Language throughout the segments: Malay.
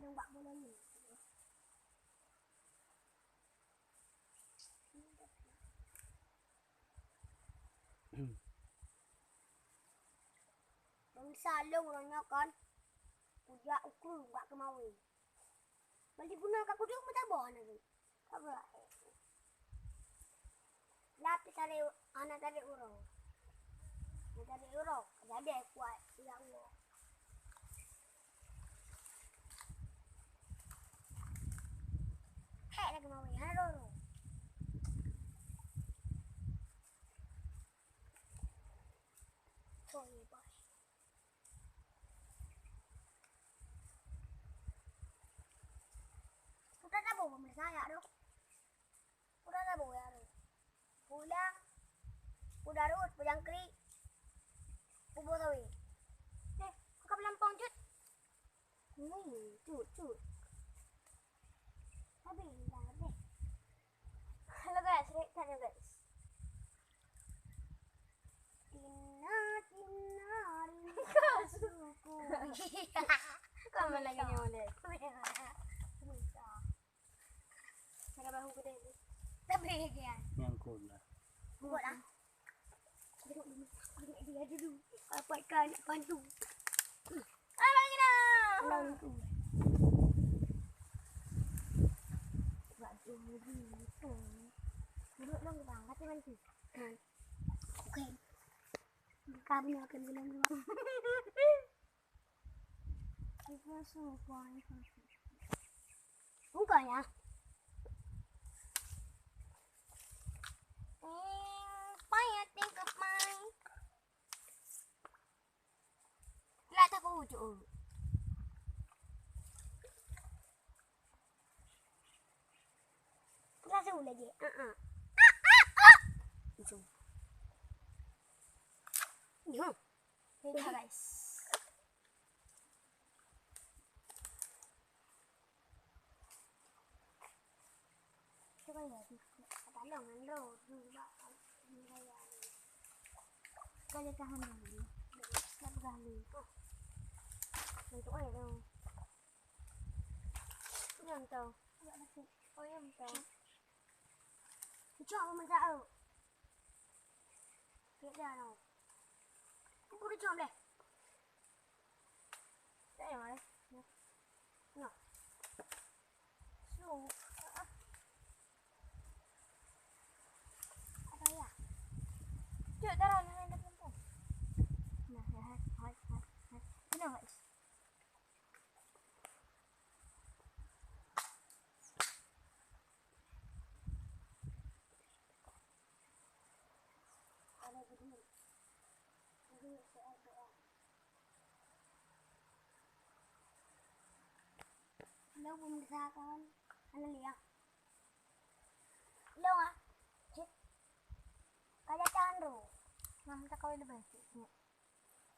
tembak bola ni. Bang salung orangnya kan. Kujak ukur buat kemawin. Balik guna kat kujak pun tak bawa nanti. Tak apa. Lapis tarik anak tarik urang. Anak tarik urang. Jadi kuat. Tidak urang. Hei lagi kemawin. Hana dulu. Sorry boy. Udah tak bawa pemirsa saya tu. Udah tak bawa ya tu. Pulang. Udah rut. Pujang keri. Ubo sawi. Kau pelampang cut. Cut. Habis dah habis. Hello guys, rehat tanya guys. Tina rinduku. Kamu lagi nyolek. Bisa. Saya bahu gede ni. Tapi kian. Nyangkut lah. Buat lah. Tengok dulu. Tengok dia dulu. Dapatkan bantu. Lagi dah. Bantu. Bantu gitu. Duduk dong bang. Kasih bantu. Okey. Kami akan bilang dulu. Kita semua ni. Bukannya. Payah tingkap main. Lah tak ujung. Rasa lagi. Itu. Yo. Kita guys. Coba ya. Tolong ando dulu. Kali tahan dulu. Tak berani. Untuk air tu. Yang tu. Oh yang tu. Cuak apa masak tu? Kek dah tau. Aku dah cuak dah. Tak yang mana? No. So. Apa ya? Cuak taruh ni dah pun. Nah, hai. Ini guys. Ada begini. Jadi saya doa. Lo pemirsa kan, anda lihat. Lo ah, cik. Kaya tahan ro. Nah, kita kawin lebih.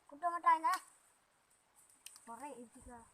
Kudu ngetanya. Boleh itu juga.